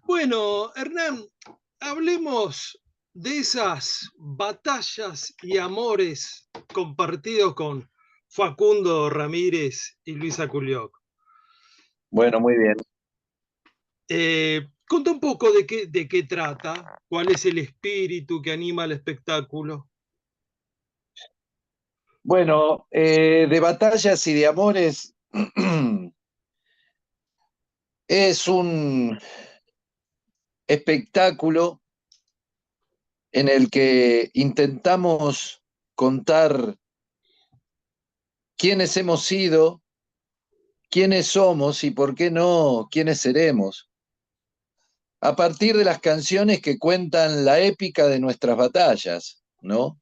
Bueno, Hernán, hablemos de esas batallas y amores compartidos con Facundo Ramírez y Luisa Culioc. Bueno, muy bien. Conta un poco de qué trata, cuál es el espíritu que anima el espectáculo. Bueno, de batallas y de amores es un espectáculo en el que intentamos contar quiénes hemos sido, quiénes somos y por qué no, quiénes seremos, a partir de las canciones que cuentan la épica de nuestras batallas, ¿no?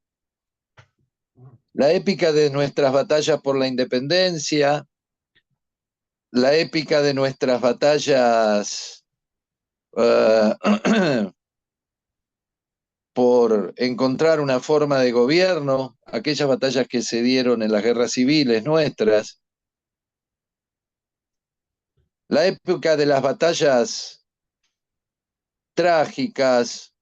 La épica de nuestras batallas por la independencia, la épica de nuestras batallas eh, por encontrar una forma de gobierno, aquellas batallas que se dieron en las guerras civiles nuestras, la época de las batallas trágicas,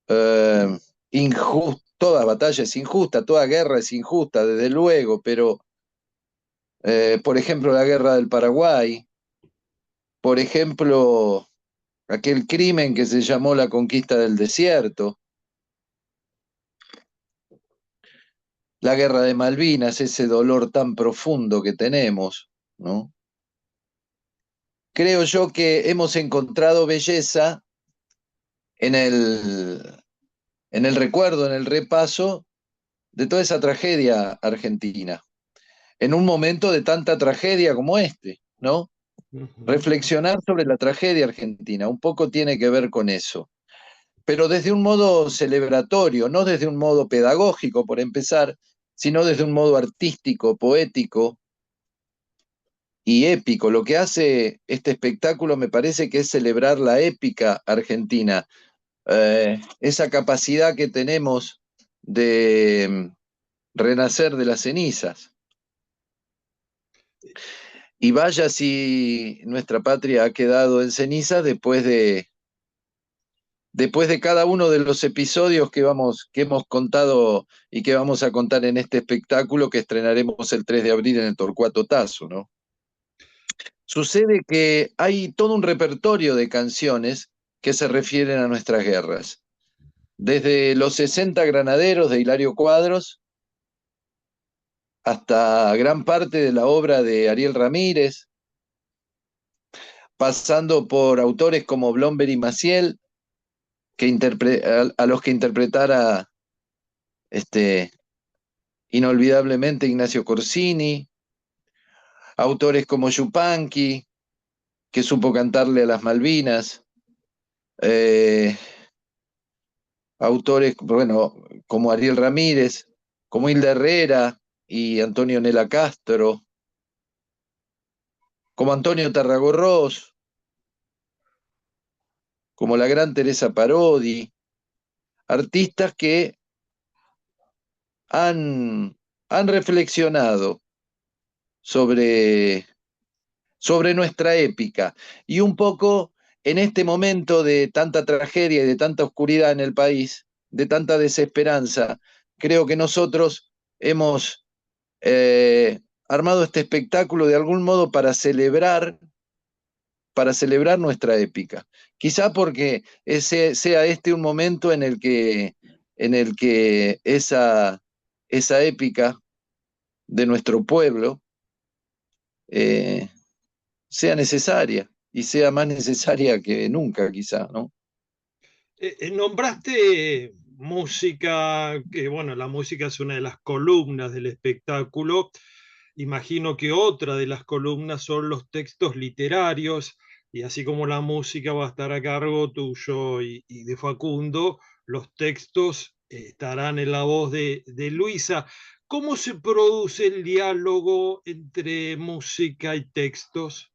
toda batalla es injusta, toda guerra es injusta, desde luego, pero por ejemplo la guerra del Paraguay, por ejemplo aquel crimen que se llamó la conquista del desierto, la guerra de Malvinas, ese dolor tan profundo que tenemos, ¿no? Creo yo que hemos encontrado belleza en el recuerdo, en el repaso de toda esa tragedia argentina, en un momento de tanta tragedia como este, ¿no? Ujú. Reflexionar sobre la tragedia argentina, un poco tiene que ver con eso, pero desde un modo celebratorio, no desde un modo pedagógico, por empezar, sino desde un modo artístico, poético y épico. Lo que hace este espectáculo me parece que es celebrar la épica argentina, esa capacidad que tenemos de renacer de las cenizas. Y vaya si nuestra patria ha quedado en cenizas después de cada uno de los episodios que hemos contado y que vamos a contar en este espectáculo que estrenaremos el 3 de abril en el Torcuato Tazo, ¿no? Sucede que hay todo un repertorio de canciones que se refieren a nuestras guerras. Desde los 60 granaderos de Hilario Cuadros hasta gran parte de la obra de Ariel Ramírez, pasando por autores como Blomberg y Maciel, a los que interpretara este, inolvidablemente Ignacio Corsini, autores como Yupanqui, que supo cantarle a las Malvinas, eh, autores, bueno, como Ariel Ramírez, como Hilda Herrera y Antonio Nela Castro, como Antonio Tarragorros, como la gran Teresa Parodi, artistas que han, han reflexionado sobre, sobre nuestra épica y un poco en este momento de tanta tragedia y de tanta oscuridad en el país, de tanta desesperanza, creo que nosotros hemos armado este espectáculo de algún modo para celebrar nuestra épica. Quizá porque ese sea este un momento en el que esa épica de nuestro pueblo eh, sea necesaria y sea más necesaria que nunca, quizá, ¿no? Nombraste música, que bueno, la música es una de las columnas del espectáculo. Imagino que otra de las columnas son los textos literarios, y así como la música va a estar a cargo tuyo y de Facundo, los textos estarán en la voz de Luisa. ¿Cómo se produce el diálogo entre música y textos?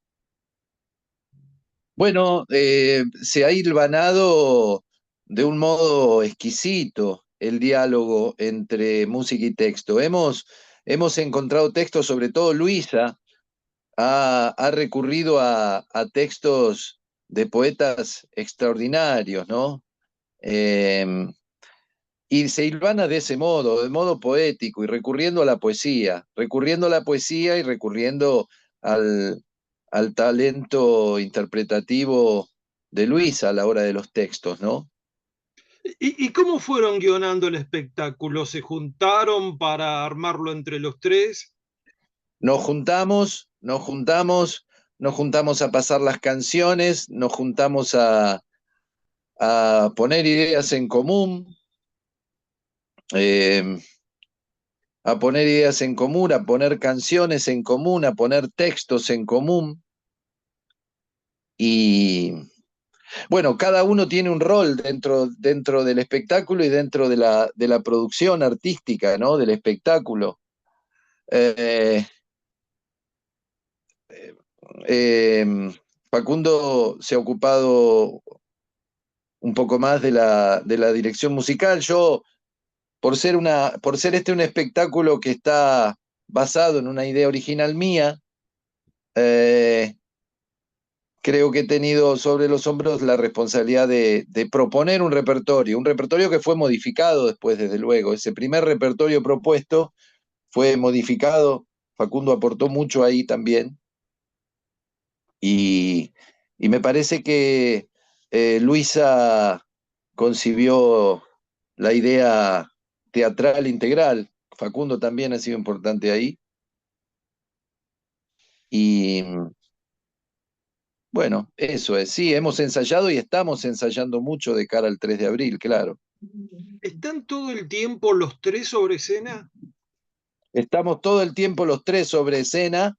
Bueno, se ha hilvanado de un modo exquisito el diálogo entre música y texto. Hemos encontrado textos, sobre todo Luisa, ha recurrido a textos de poetas extraordinarios, ¿no? Eh, y se hilvana de modo poético y recurriendo a la poesía y recurriendo al, al talento interpretativo de Luisa a la hora de los textos, ¿no? ¿Y cómo fueron guionando el espectáculo? ¿Se juntaron para armarlo entre los tres? Nos juntamos, nos juntamos, nos juntamos a pasar las canciones, nos juntamos a poner ideas en común, eh, a poner ideas en común, a poner canciones en común, a poner textos en común. Y bueno, cada uno tiene un rol dentro del espectáculo y dentro de la producción artística, ¿no? Del espectáculo. Eh, eh, Facundo se ha ocupado un poco más de la dirección musical. Yo, por ser este un espectáculo que está basado en una idea original mía, eh, creo que he tenido sobre los hombros la responsabilidad de proponer un repertorio que fue modificado después, desde luego. Ese primer repertorio propuesto fue modificado, Facundo aportó mucho ahí también, y, y me parece que Luisa concibió la idea teatral integral. Facundo también ha sido importante ahí. Y bueno, eso es. Sí, hemos ensayado y estamos ensayando mucho de cara al 3 de abril, claro. ¿Están todo el tiempo los tres sobre escena? Estamos todo el tiempo los tres sobre escena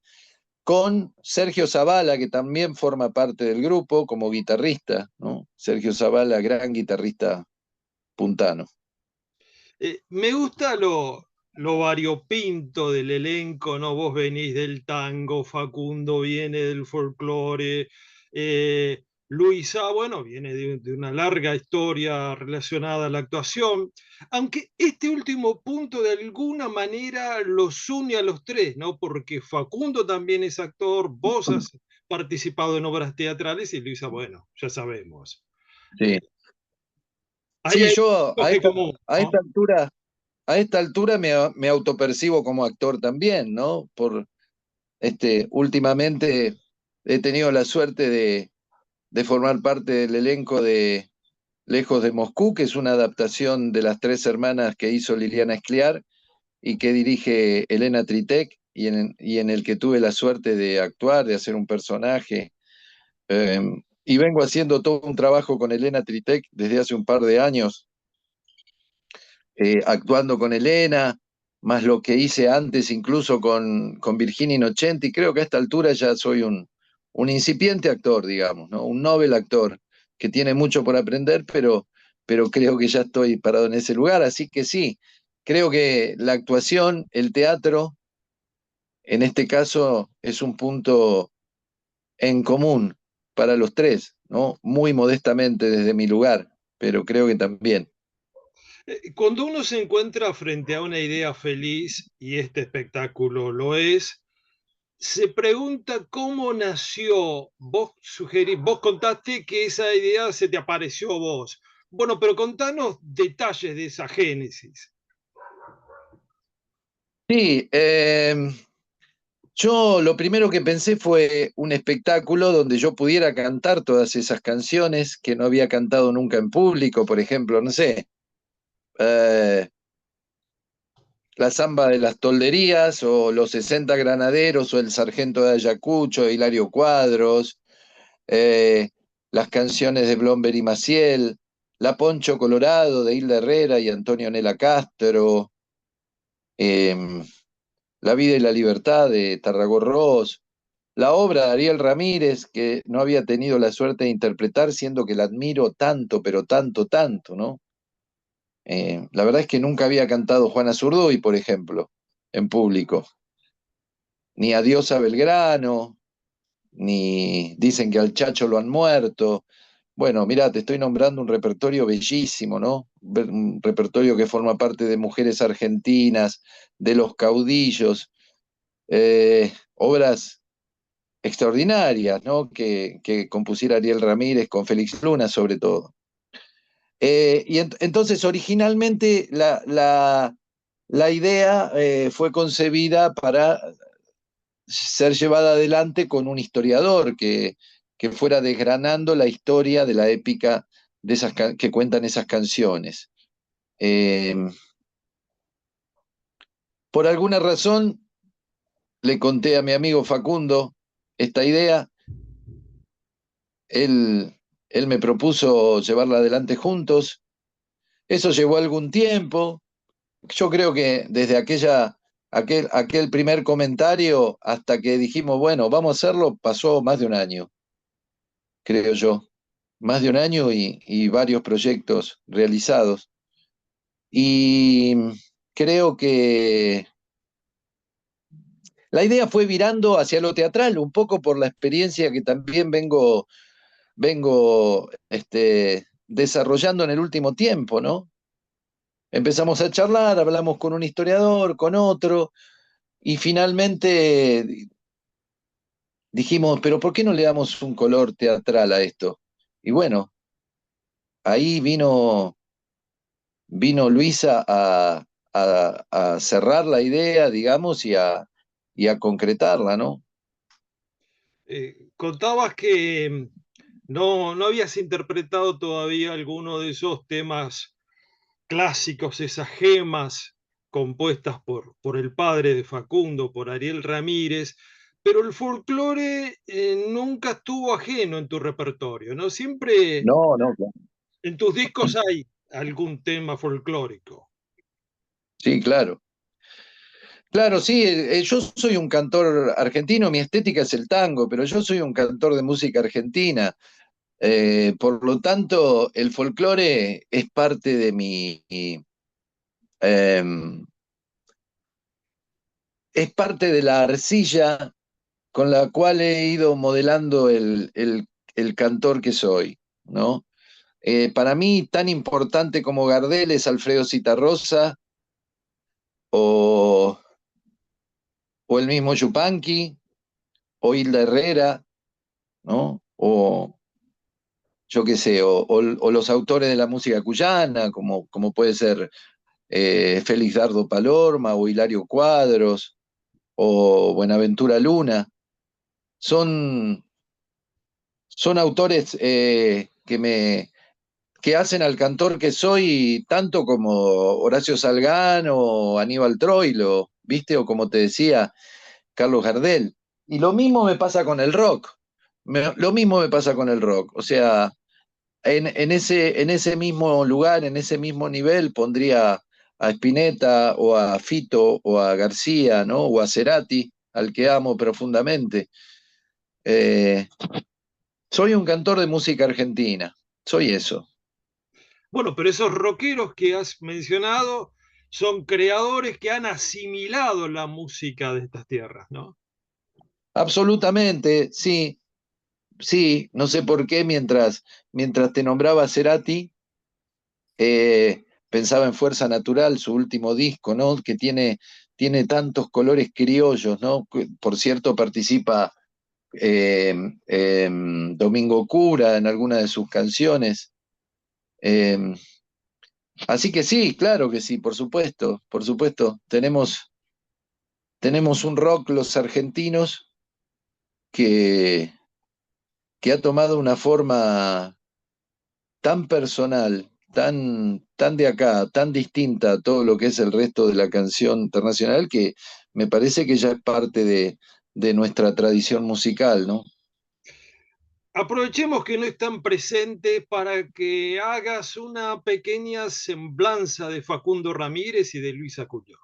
con Sergio Zavala, que también forma parte del grupo como guitarrista, ¿no? Sergio Zavala, gran guitarrista puntano. Me gusta lo variopinto del elenco, ¿no? Vos venís del tango, Facundo viene del folclore, Luisa, bueno, viene de una larga historia relacionada a la actuación, aunque este último punto de alguna manera los une a los tres, ¿no? Porque Facundo también es actor, vos has participado en obras teatrales y Luisa, bueno, ya sabemos. Sí, Eh, Ahí sí, hay yo un toque común, a ¿no? a esta altura me autopercibo como actor también, ¿no? Últimamente he tenido la suerte de formar parte del elenco de Lejos de Moscú, que es una adaptación de Las Tres Hermanas que hizo Liliana Escliar y que dirige Elena Tritek, y en el que tuve la suerte de actuar, de hacer un personaje. Eh, y vengo haciendo todo un trabajo con Elena Tritek desde hace un par de años, actuando con Elena, más lo que hice antes incluso con Virginia Innocenti. Creo que a esta altura ya soy un incipiente actor, digamos, ¿no? Un novel actor que tiene mucho por aprender, pero creo que ya estoy parado en ese lugar. Así que sí, creo que la actuación, el teatro, en este caso, es un punto en común para los tres, ¿no? Muy modestamente desde mi lugar, pero creo que también. Cuando uno se encuentra frente a una idea feliz, y este espectáculo lo es, se pregunta cómo nació. Vos contaste que esa idea se te apareció a vos. Bueno, pero contanos detalles de esa génesis. Sí, yo lo primero que pensé fue un espectáculo donde yo pudiera cantar todas esas canciones que no había cantado nunca en público, por ejemplo, no sé, eh, la Zamba de las Tolderías o Los 60 Granaderos o El Sargento de Ayacucho de Hilario Cuadros, eh, las canciones de Blomber y Maciel, La Poncho Colorado de Hilda Herrera y Antonio Nela Castro, eh, La Vida y la Libertad de Tarragorros, la obra de Ariel Ramírez, que no había tenido la suerte de interpretar, siendo que la admiro tanto, pero tanto, tanto, ¿no? La verdad es que nunca había cantado Juana Zurduy, por ejemplo, en público. Ni Adiós a Belgrano, ni Dicen que al Chacho lo han muerto. Bueno, mira, te estoy nombrando un repertorio bellísimo, ¿no? Un repertorio que forma parte de Mujeres Argentinas, de Los Caudillos, obras extraordinarias, ¿no? Que compusiera Ariel Ramírez con Félix Luna, sobre todo. Entonces, originalmente la idea fue concebida para ser llevada adelante con un historiador que fuera desgranando la historia de la épica de esas que cuentan esas canciones. Eh, por alguna razón le conté a mi amigo Facundo esta idea, él, él me propuso llevarla adelante juntos, eso llevó algún tiempo, yo creo que desde aquel primer comentario hasta que dijimos, bueno, vamos a hacerlo, pasó más de un año, creo yo. Más de un año y varios proyectos realizados. Y creo que la idea fue virando hacia lo teatral, un poco por la experiencia que también vengo desarrollando en el último tiempo, ¿no? Empezamos a charlar, hablamos con un historiador, con otro, y finalmente dijimos, pero ¿por qué no le damos un color teatral a esto? Y bueno, ahí vino Luisa a cerrar la idea, digamos, y a concretarla, ¿no? Contabas que no habías interpretado todavía alguno de esos temas clásicos, esas gemas compuestas por el padre de Facundo, por Ariel Ramírez, pero el folclore nunca estuvo ajeno en tu repertorio, ¿no? Siempre No, no, claro. en tus discos hay algún tema folclórico. Sí, claro. Claro, sí, yo soy un cantor argentino, mi estética es el tango, pero yo soy un cantor de música argentina. Por lo tanto, el folclore es parte de em, es parte de la arcilla con la cual he ido modelando el cantor que soy, ¿no? Para mí, tan importante como Gardel es Alfredo Citarrosa o, o el mismo Yupanqui o Hilda Herrera, ¿no? O yo qué sé, o los autores de la música cuyana, como puede ser Félix Dardo Palorma o Hilario Cuadros o Buenaventura Luna. Son, son autores que hacen al cantor que soy tanto como Horacio Salgán o Aníbal Troilo, ¿viste? O como te decía, Carlos Gardel. Y lo mismo me pasa con el rock. Lo mismo me pasa con el rock. O sea, en ese mismo lugar, en ese mismo nivel, pondría a Spinetta o a Fito o a García, ¿no? O a Cerati, al que amo profundamente. Eh, soy un cantor de música argentina. Soy eso. Bueno, pero esos rockeros que has mencionado son creadores que han asimilado la música de estas tierras, ¿no? Absolutamente, sí, sí. No sé por qué mientras te nombraba Cerati, pensaba en Fuerza Natural, su último disco, ¿no? Que tiene tantos colores criollos, ¿no? Por cierto, participa eh, Domingo Cura en alguna de sus canciones. Eh, así que sí, claro que sí, por supuesto, por supuesto. Tenemos un rock, los argentinos, que, que ha tomado una forma tan personal, tan de acá, tan distinta a todo lo que es el resto de la canción internacional, que me parece que ya es parte de nuestra tradición musical, ¿no? Aprovechemos que no están presentes para que hagas una pequeña semblanza de Facundo Ramírez y de Luis Acuña.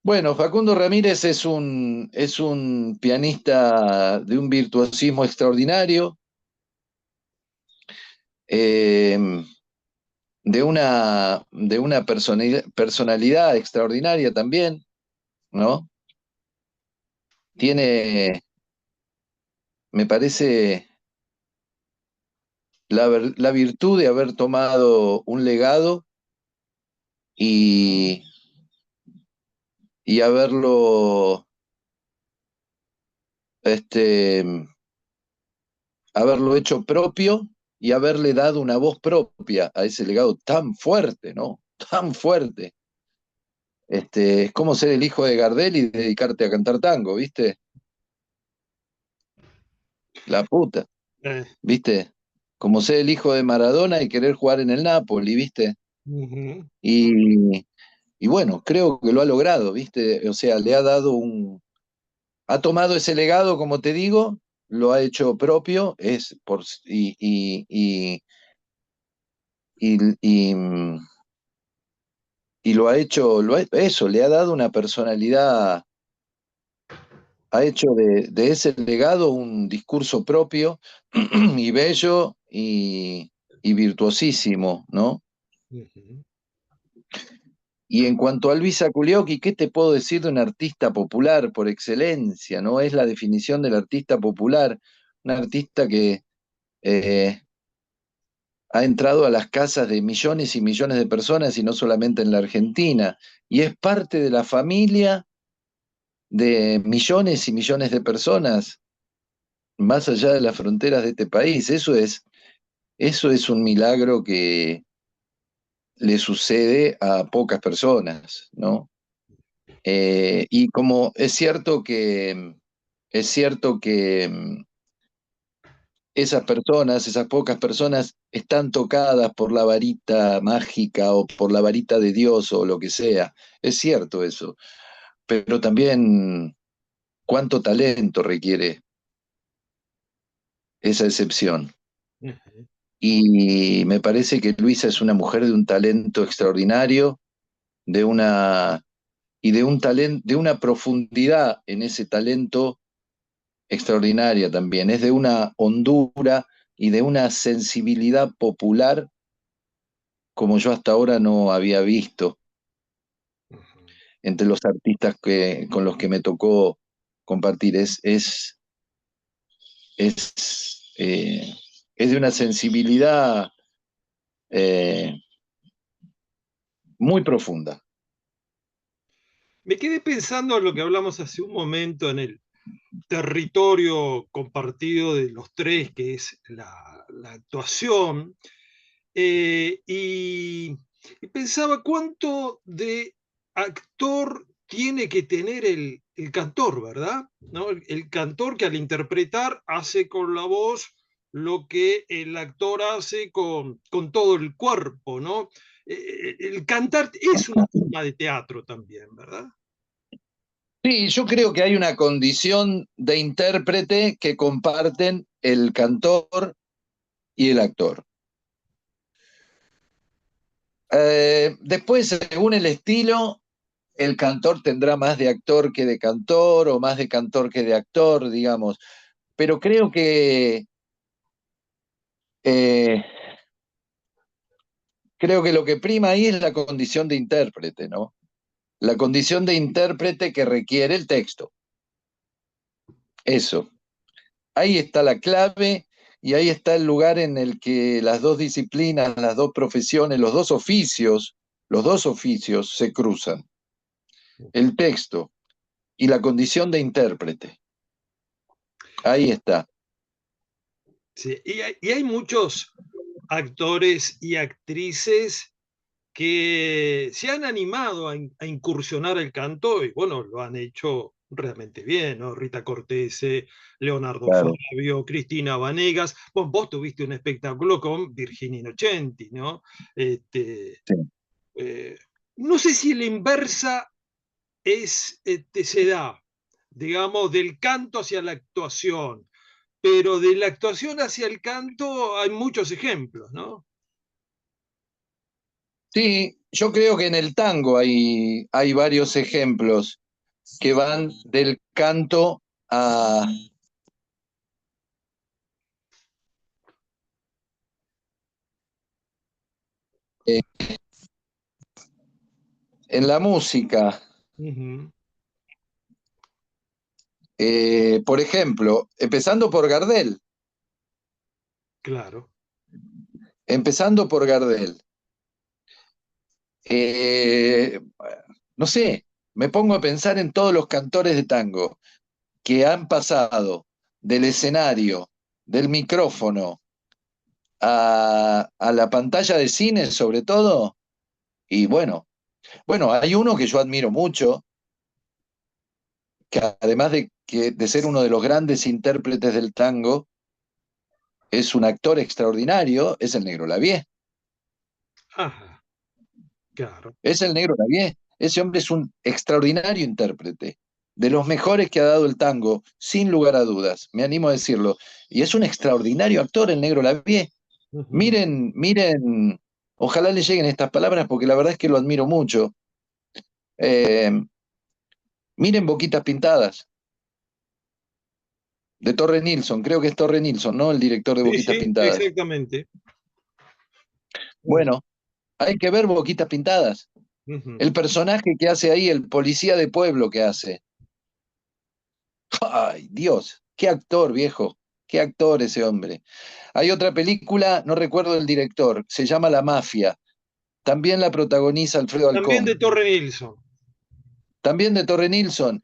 Bueno, Facundo Ramírez es un pianista de un virtuosismo extraordinario, eh, de una personalidad extraordinaria también, ¿no? Tiene, me parece, la virtud de haber tomado un legado y, y haberlo este, haberlo hecho propio y haberle dado una voz propia a ese legado tan fuerte, ¿no? Tan fuerte. Es como ser el hijo de Gardel y dedicarte a cantar tango, ¿viste? La puta, Eh, ¿viste? Como ser el hijo de Maradona y querer jugar en el Napoli, ¿viste? ujú, Y, y bueno, creo que lo ha logrado, ¿viste? O sea, le ha dado ha tomado ese legado, como te digo, lo ha hecho propio, y, y, y lo ha hecho, eso, le ha dado una personalidad, ha hecho de ese legado un discurso propio y bello y virtuosísimo, ¿no? ujú. Y en cuanto a Luisa Culioqui, ¿qué te puedo decir de un artista popular por excelencia? ¿No? Es la definición del artista popular, un artista que eh, ha entrado a las casas de millones y millones de personas y no solamente en la Argentina, y es parte de la familia de millones y millones de personas más allá de las fronteras de este país. Eso es un milagro que le sucede a pocas personas, ¿no? Y como es cierto que esas personas, esas pocas personas, están tocadas por la varita mágica o por la varita de Dios o lo que sea. Es cierto eso, pero también cuánto talento requiere esa excepción. Ujú. Y me parece que Luisa es una mujer de un talento extraordinario, de una y de un talento, de una profundidad en ese talento extraordinaria también. Es de una hondura y de una sensibilidad popular como yo hasta ahora no había visto entre los artistas con los que me tocó compartir. Es, eh, es de una sensibilidad eh, muy profunda. Me quedé pensando en lo que hablamos hace un momento en el territorio compartido de los tres, que es la actuación, y pensaba cuánto de actor tiene que tener el cantor, ¿verdad? ¿No? El cantor que al interpretar hace con la voz lo que el actor hace con todo el cuerpo, ¿no? El cantar es una forma de teatro también, ¿verdad? Sí, yo creo que hay una condición de intérprete que comparten el cantor y el actor. Después, según el estilo, el cantor tendrá más de actor que de cantor o más de cantor que de actor, digamos. Pero eh, creo que lo que prima ahí es la condición de intérprete, ¿no? La condición de intérprete que requiere el texto. Eso. Ahí está la clave y ahí está el lugar en el que las dos disciplinas, las dos profesiones, los dos oficios se cruzan. El texto y la condición de intérprete. Ahí está. Sí, y hay muchos actores y actrices que se han animado a incursionar el canto y bueno, lo han hecho realmente bien, ¿no? Rita Cortese, Leonardo Claro. Fabio, Cristina Vanegas. Vos tuviste un espectáculo con Virginia Innocenti, ¿no? Este, Sí. eh, no sé si la inversa se da, digamos, del canto hacia la actuación, pero de la actuación hacia el canto hay muchos ejemplos, ¿no? Sí, yo creo que en el tango hay varios ejemplos que van del canto a... eh, en la música. Ujú, Por ejemplo, empezando por Gardel. claro. Empezando por Gardel. Eh, no sé, me pongo a pensar en todos los cantores de tango. que han pasado del escenario, del micrófono, a la pantalla de cine sobre todo, y bueno, hay uno que yo admiro mucho, que además de ser uno de los grandes intérpretes del tango, es un actor extraordinario, es el Negro Lavie. Ajá, claro. Es el Negro Lavie. Ese hombre es un extraordinario intérprete, de los mejores que ha dado el tango, sin lugar a dudas, me animo a decirlo. Y es un extraordinario actor el Negro Lavie. Ujú. Miren, miren, ojalá le lleguen estas palabras porque la verdad es que lo admiro mucho. Eh, Miren Boquitas Pintadas, de Torre Nilsson, creo que es Torre Nilsson, ¿no? El director de Sí, Boquitas sí, Pintadas. exactamente. Bueno, hay que ver Boquitas Pintadas. Ujú. El personaje que hace ahí, el policía de pueblo que hace. Ay, Dios, qué actor, viejo, qué actor ese hombre. Hay otra película, no recuerdo el director, se llama La Mafia. También la protagoniza Alfredo También de Alcón. Torre Nilsson. También de Torre Nilsson.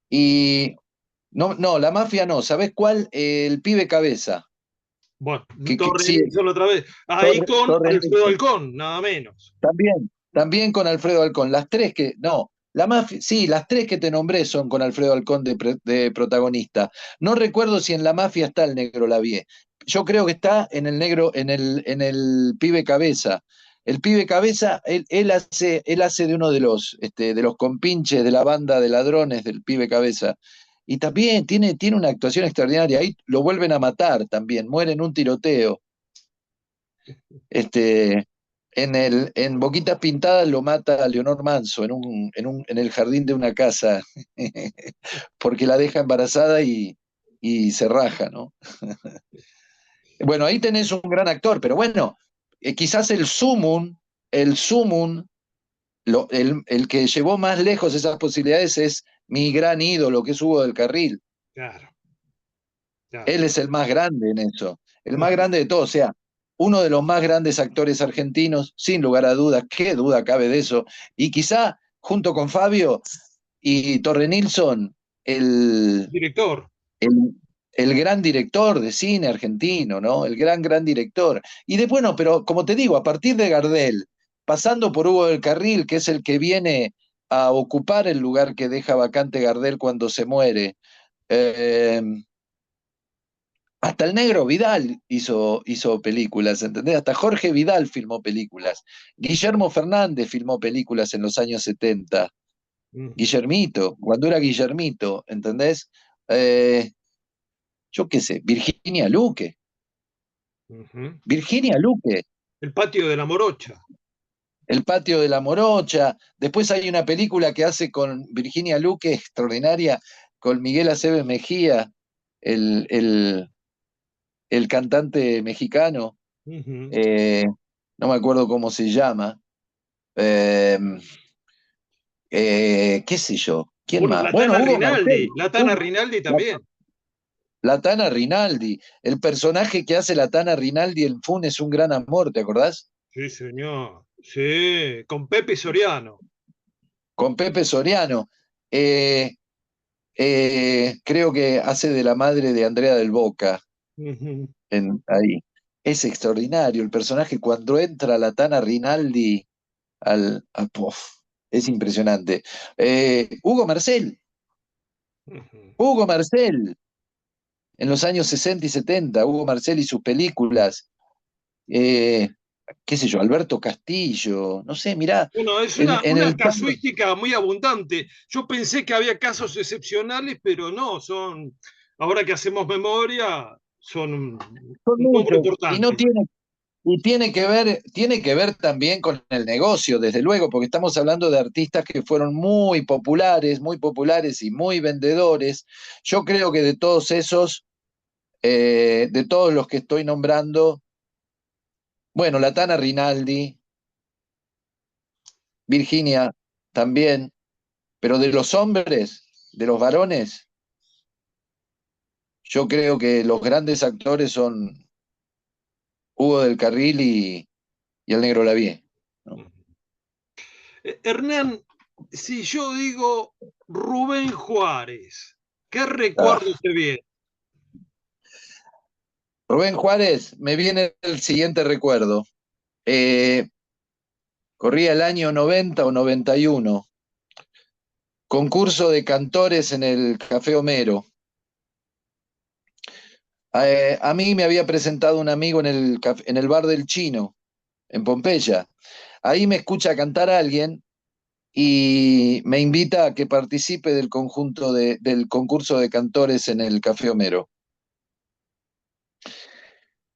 Y no, no, La Mafia no. ¿Sabés cuál? El pibe cabeza. Bueno, Que Torre sí, Nilsson otra vez. Ahí Torre, con Torre Alfredo Nilsson. Alcón, nada menos. También con Alfredo Alcón. Las tres que, no, la mafia, sí, las tres que te nombré son con Alfredo Alcón de protagonista. No recuerdo si en La Mafia está el Negro Lavie. Yo creo que está en el negro, en el pibe cabeza. El pibe cabeza, él hace de uno de los compinches de la banda de ladrones del pibe cabeza. Y también tiene una actuación extraordinaria. Ahí lo vuelven a matar también, muere en un tiroteo. Este, en Boquitas Pintadas lo mata a Leonor Manso en el jardín de una casa, porque la deja embarazada y se raja, ¿no? Bueno, ahí tenés un gran actor, pero bueno, quizás el sumum, el que llevó más lejos esas posibilidades es mi gran ídolo, que es Hugo del Carril. Claro, claro. Él es el más grande en eso, el más Ujú. grande de todos, o sea, uno de los más grandes actores argentinos, sin lugar a dudas, qué duda cabe de eso. Y quizá, junto con Fabio y Torre Nilsson, el, Director. el, el gran director de cine argentino, ¿no? El gran director. Y de bueno, pero como te digo, a partir de Gardel, pasando por Hugo del Carril, que es el que viene a ocupar el lugar que deja vacante Gardel cuando se muere. eh, Hasta el negro Vidal hizo películas, ¿entendés? Hasta Jorge Vidal filmó películas. Guillermo Fernández filmó películas en los años 70. Ujú, Guillermito, cuando era Guillermito, ¿entendés? Eh, yo qué sé, Virginia Luque. ujú. Virginia Luque, El patio de la Morocha. El patio de la Morocha. Después hay una película que hace con Virginia Luque, extraordinaria, con Miguel Aceves Mejía, el, el, el cantante mexicano. Ujú. Eh, no me acuerdo cómo se llama. Eh, qué sé yo, ¿quién Bueno, más? la Bueno, Tana Hugo Marcel, Rinaldi. La Tana Rinaldi la, también. la Tana Rinaldi, el personaje que hace la Tana Rinaldi en Fun es un gran amor, ¿te acordás? Sí, señor. Sí, con Pepe Soriano. Con Pepe Soriano. Eh, Creo que hace de la madre de Andrea del Boca Ujú. ahí. Es extraordinario el personaje cuando entra la Tana Rinaldi ¡puf! Es impresionante. Hugo Marcel, Ujú. Hugo Marcel, en los años 60 y 70, Hugo Marcel y sus películas, eh, qué sé yo, Alberto Castillo, no sé, mirá, Bueno, es en una el tango, casuística muy abundante. Yo pensé que había casos excepcionales, pero no, son, ahora que hacemos memoria, son son un número muchos, y no importante. tiene, y tiene que ver también con el negocio, desde luego, porque estamos hablando de artistas que fueron muy populares y muy vendedores. Yo creo que de todos esos, de todos los que estoy nombrando, bueno, la Tana Rinaldi, Virginia también, pero de los hombres, de los varones, yo creo que los grandes actores son Hugo del Carril y el Negro Lavie, ¿no? Hernán, si yo digo Rubén Juárez, ¿Qué Ah, recuerdo te viene? Rubén Juárez, me viene el siguiente recuerdo. Eh, Corría el año 90 o 91, concurso de cantores en el Café Homero. A mí me había presentado un amigo en el bar del Chino, en Pompeya. Ahí me escucha cantar a alguien y me invita a que participe del concurso de cantores en el Café Homero.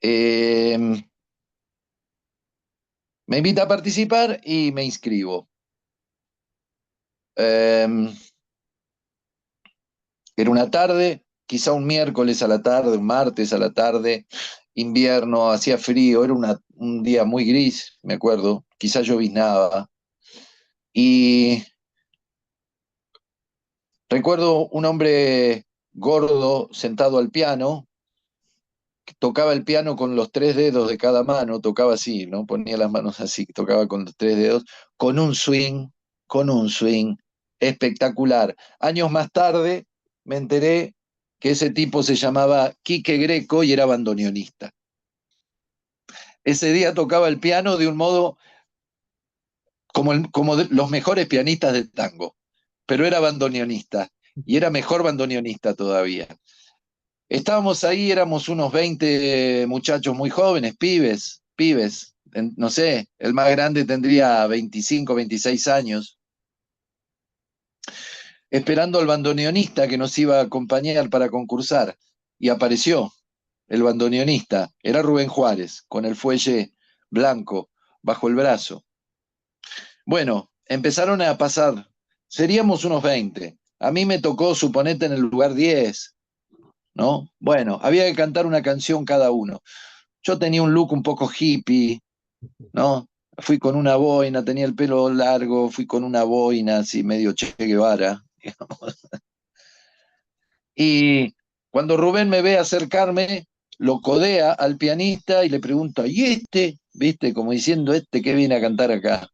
Eh, Me invita a participar y me inscribo. Eh, Era una tarde, quizá un miércoles a la tarde, un martes a la tarde, invierno, hacía frío, era un día muy gris, me acuerdo, quizá lloviznaba. Y recuerdo un hombre gordo sentado al piano, que tocaba el piano con los tres dedos de cada mano, tocaba así, ¿no? Ponía las manos así, tocaba con los tres dedos, con un swing espectacular. Años más tarde me enteré que ese tipo se llamaba Quique Greco y era bandoneonista. Ese día tocaba el piano de un modo como los mejores pianistas del tango, pero era bandoneonista y era mejor bandoneonista todavía. Estábamos ahí, éramos unos 20 muchachos muy jóvenes, pibes, no sé, el más grande tendría 25, 26 años, esperando al bandoneonista que nos iba a acompañar para concursar. Y apareció el bandoneonista, era Rubén Juárez, con el fuelle blanco bajo el brazo. Bueno, empezaron a pasar, seríamos unos 20. A mí me tocó, suponete, en el lugar 10, ¿no? Bueno, había que cantar una canción cada uno. Yo tenía un look un poco hippie, ¿no? Fui con una boina, tenía el pelo largo, fui con una boina así medio Che Guevara. Y cuando Rubén me ve acercarme, lo codea al pianista y le pregunta, ¿y este? ¿Viste? Como diciendo, ¿este qué viene a cantar acá?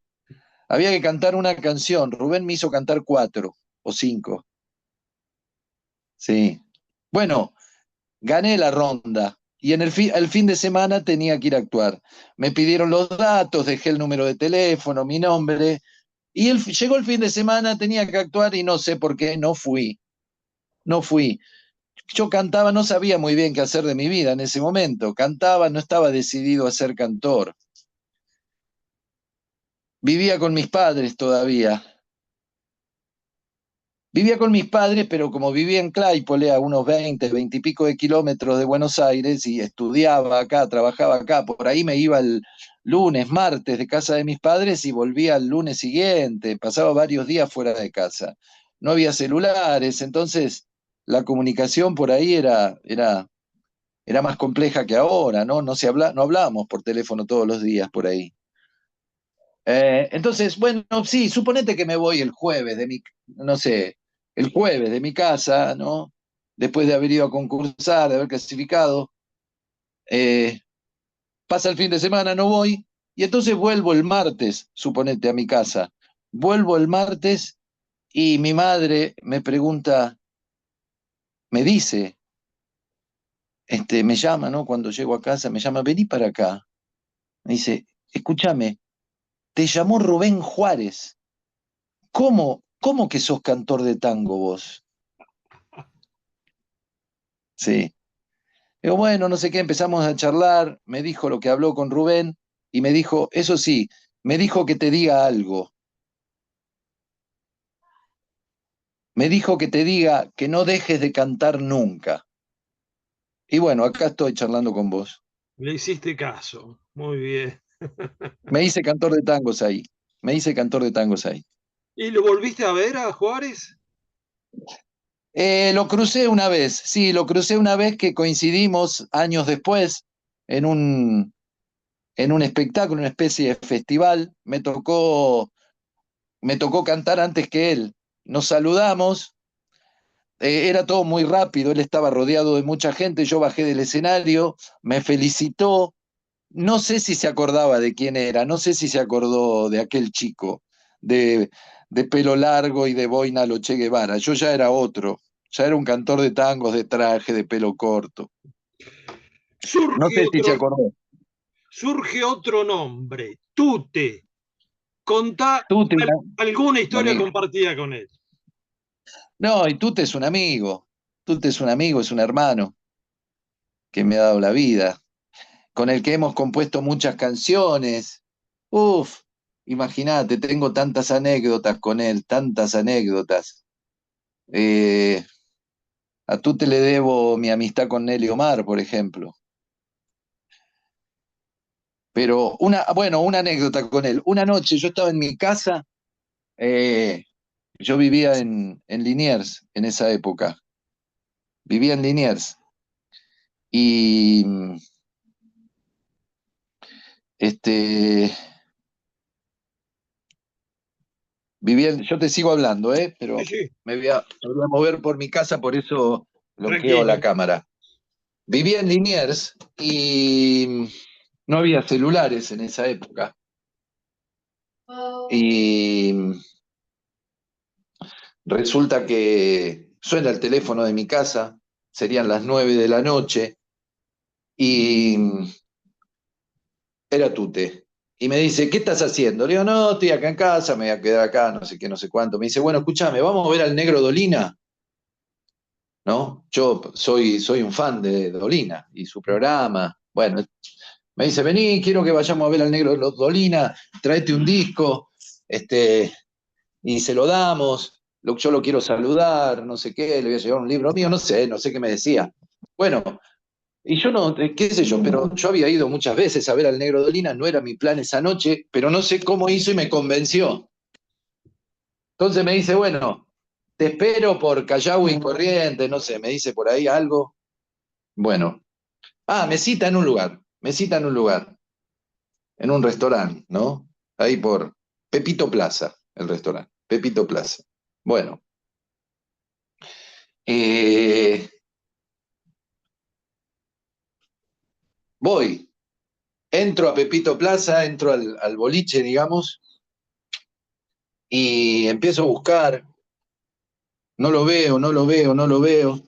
Había que cantar una canción. Rubén me hizo cantar 4 o 5. Sí. Bueno, gané la ronda y el fin de semana tenía que ir a actuar. Me pidieron los datos, dejé el número de teléfono, mi nombre, y llegó el fin de semana, tenía que actuar y no sé por qué, no fui, no fui. Yo cantaba, no sabía muy bien qué hacer de mi vida en ese momento, cantaba, no estaba decidido a ser cantor. Vivía con mis padres todavía. Vivía con mis padres, pero como vivía en Claypole, a unos 20 y pico de kilómetros de Buenos Aires, y estudiaba acá, trabajaba acá, por ahí me iba el lunes, martes de casa de mis padres y volvía el lunes siguiente, pasaba varios días fuera de casa. No había celulares, entonces la comunicación por ahí era más compleja que ahora, ¿no? No hablábamos por teléfono todos los días por ahí. Entonces, bueno, sí, suponete que me voy el jueves no sé, el jueves de mi casa, ¿no? Después de haber ido a concursar, de haber clasificado, eh, pasa el fin de semana, no voy, y entonces vuelvo el martes, suponete, a mi casa. Vuelvo el martes y mi madre me pregunta, me dice, me llama, ¿no? Cuando llego a casa, me llama, vení para acá. Me dice, escúchame, te llamó Rubén Juárez. ¿Cómo que sos cantor de tango vos? Sí. Digo, bueno, no sé qué, empezamos a charlar, me dijo lo que habló con Rubén y me dijo, eso sí, me dijo que te diga algo, me dijo que te diga que no dejes de cantar nunca. Y bueno, acá estoy charlando con vos. Le hiciste caso. Muy bien. Me hice cantor de tangos ahí, me hice cantor de tangos ahí. ¿Y lo volviste a ver a Juárez? Lo crucé una vez, sí, lo crucé una vez que coincidimos años después en en un espectáculo, una especie de festival. Me tocó cantar antes que él. Nos saludamos, era todo muy rápido, él estaba rodeado de mucha gente, yo bajé del escenario, me felicitó, no sé si se acordaba de quién era, no sé si se acordó de aquel chico de, de pelo largo y de boina a lo Che Guevara, yo ya era otro. Ya era un cantor de tangos, de traje, de pelo corto. No Surge sé si se otro, acordó. surge otro nombre, Tute. Contá Tú te alguna un historia amigo. compartida con él. No, y tú te es un amigo. Tú te es un amigo, es un hermano que me ha dado la vida, con el que hemos compuesto muchas canciones. Uf, imagínate, tengo tantas anécdotas con él, tantas anécdotas. Eh, a tú te le debo mi amistad con Nelly Omar, por ejemplo. Pero bueno, una anécdota con él. Una noche yo estaba en mi casa, yo vivía en Liniers en esa época, vivía en Liniers y este, yo te sigo hablando, Sí, pero sí, me voy a mover por mi casa, por eso bloqueo tranquilo. la cámara. Vivía en Liniers y no había celulares en esa época. Y resulta que suena el teléfono de mi casa, serían las 9 de la noche, y era Tute. Y me dice, ¿qué estás haciendo? Le digo, no, estoy acá en casa, me voy a quedar acá, no sé qué, no sé cuánto. Me dice, bueno, escúchame, vamos a ver al negro Dolina, ¿no? Yo soy un fan de Dolina y su programa. Bueno, me dice, vení, quiero que vayamos a ver al negro Dolina, tráete un disco, y se lo damos. Yo lo quiero saludar, no sé qué, le voy a llevar un libro mío, no sé qué me decía. Bueno, y yo no, qué sé yo, pero yo había ido muchas veces a ver al negro Dolina, no era mi plan esa noche, pero no sé cómo hizo y me convenció. Entonces me dice, bueno, te espero por Callao y Corrientes, no sé, me dice por ahí algo. Bueno, me cita en un lugar, me cita en un lugar, en un restaurante, ¿no? Ahí por Pepito Plaza, el restaurante, Pepito Plaza. Bueno, eh, voy, entro a Pepito Plaza, entro al boliche, digamos, y empiezo a buscar, no lo veo, no lo veo, no lo veo.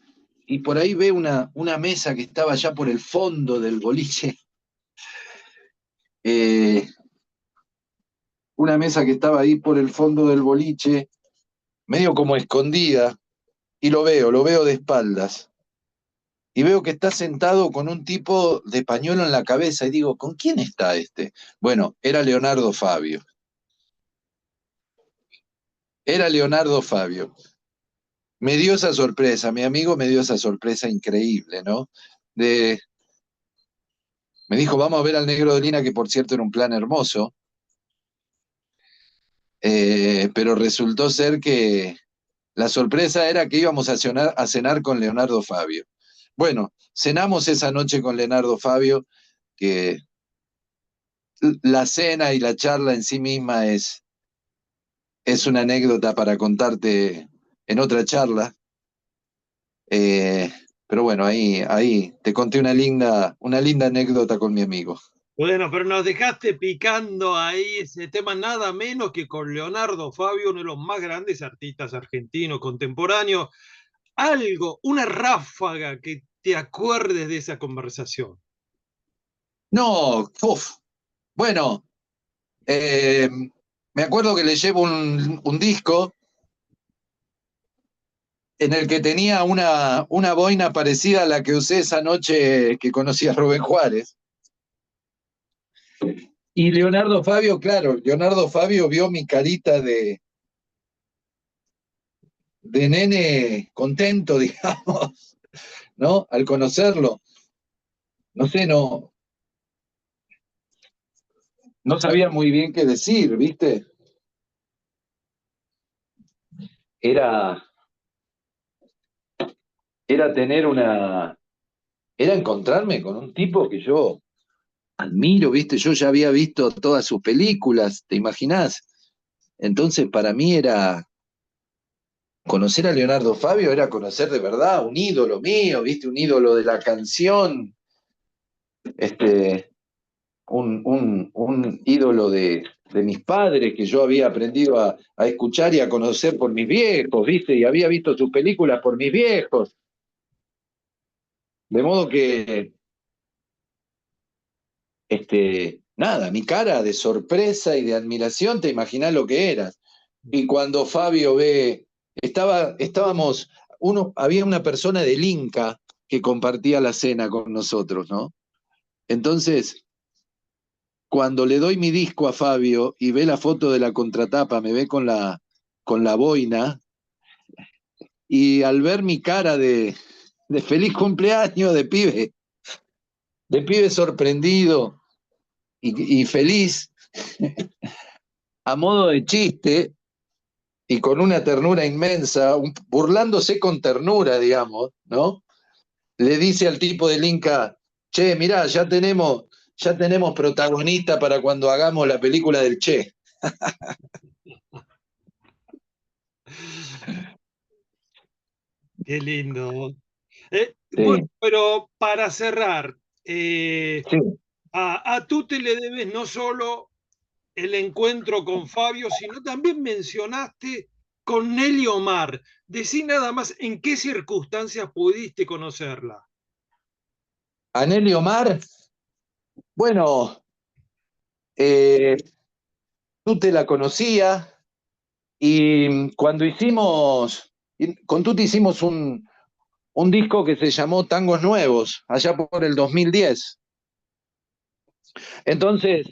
Y por ahí veo una mesa que estaba ya por el fondo del boliche, eh, una mesa que estaba ahí por el fondo del boliche, medio como escondida, y lo veo de espaldas. Y veo que está sentado con un tipo de pañuelo en la cabeza, y digo, ¿con quién está este? Bueno, era Leonardo Fabio. Era Leonardo Fabio. Me dio esa sorpresa, mi amigo me dio esa sorpresa increíble, ¿no? De, Me dijo, vamos a ver al negro de Lina, que por cierto era un plan hermoso, pero resultó ser que la sorpresa era que íbamos a cenar con Leonardo Fabio. Bueno, cenamos esa noche con Leonardo Fabio, que la cena y la charla en sí misma es una anécdota para contarte en otra charla. Eh, pero bueno, ahí te conté una linda anécdota con mi amigo. Bueno, pero nos dejaste picando ahí ese tema nada menos que con Leonardo Fabio, uno de los más grandes artistas argentinos contemporáneos. Algo, una ráfaga que te acuerdes de esa conversación. No, uf, bueno, eh, me acuerdo que le llevo un disco en el que tenía una boina parecida a la que usé esa noche que conocí a Rubén Juárez. Y Leonardo Fabio, claro, Leonardo Fabio vio mi carita de nene contento, digamos, ¿no? Al conocerlo. No sé, no sabía muy bien qué decir, ¿viste? Era, era tener era encontrarme con un tipo que yo admiro, ¿viste? Yo ya había visto todas sus películas, ¿te imaginás? Entonces para mí era conocer a Leonardo Fabio, era conocer de verdad un ídolo mío, ¿viste? Un ídolo de la canción, este, un ídolo de mis padres, que yo había aprendido a escuchar y a conocer por mis viejos, ¿viste? Y había visto sus películas por mis viejos. De modo que, nada, mi cara de sorpresa y de admiración, te imaginás lo que era. Y cuando Fabio ve, había una persona del Inca que compartía la cena con nosotros, ¿no? Entonces, cuando le doy mi disco a Fabio y ve la foto de la contratapa, me ve con la boina, y al ver mi cara de feliz cumpleaños, de pibe sorprendido y feliz, a modo de chiste y con una ternura inmensa, burlándose con ternura, digamos, ¿no? Le dice al tipo del Inca, che, mirá, ya tenemos protagonista para cuando hagamos la película del Che. Qué lindo. Bueno, Sí, pero para cerrar, sí. a tú te le debes no solo el encuentro con Fabio, sino también mencionaste con Nelly Omar. Decí nada más en qué circunstancias pudiste conocerla. Anelio Omar, bueno, eh, tú te la conocías y con Tuti hicimos un disco que se llamó Tangos Nuevos, allá por el 2010. Entonces,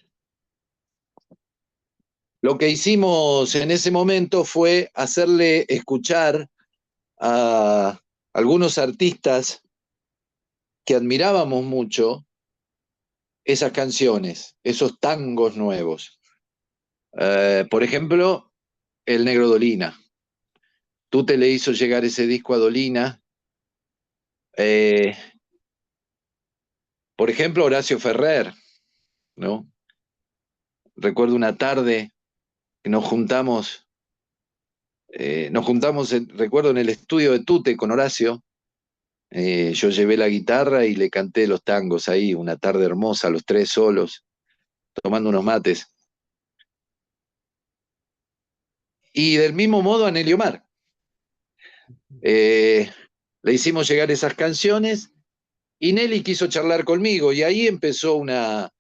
lo que hicimos en ese momento fue hacerle escuchar a algunos artistas que admirábamos mucho esas canciones, esos tangos nuevos. Por ejemplo, El Negro Dolina. Tú te le hizo llegar ese disco a Dolina. Eh, por ejemplo, Horacio Ferrer, ¿no? Recuerdo una tarde que nos juntamos, recuerdo en el estudio de Tute con Horacio. Yo llevé la guitarra y le canté los tangos ahí, una tarde hermosa, los tres solos, tomando unos mates. Y del mismo modo a Nelly Omar. Eh, Le hicimos llegar esas canciones y Nelly quiso charlar conmigo y ahí empezó una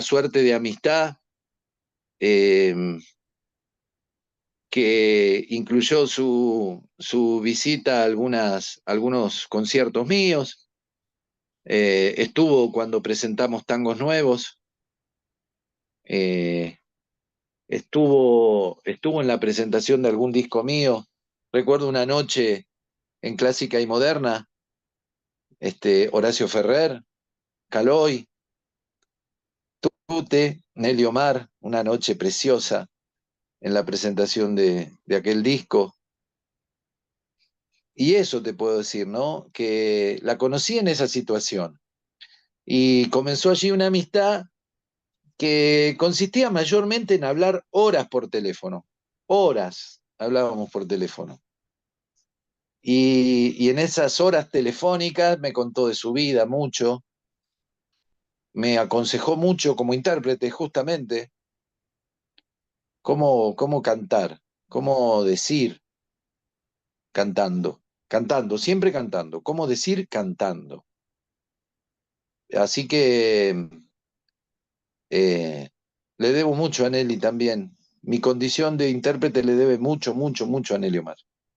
suerte de amistad, eh, que incluyó su visita a algunos conciertos míos. Estuvo cuando presentamos Tangos Nuevos. eh, estuvo en la presentación de algún disco mío. Recuerdo una noche en Clásica y Moderna, Horacio Ferrer, Caloi, Tute, Nelly Omar, una noche preciosa en la presentación de aquel disco. Y eso te puedo decir, ¿no? Que la conocí en esa situación. Y comenzó allí una amistad que consistía mayormente en hablar horas por teléfono. Horas hablábamos por teléfono. Y en esas horas telefónicas me contó de su vida mucho, me aconsejó mucho como intérprete, justamente, cómo cantar, cómo decir cantando, siempre cantando, cómo decir cantando. Así que le debo mucho a Nelly también. Mi condición de intérprete le debe mucho, mucho, mucho a Nelly Omar.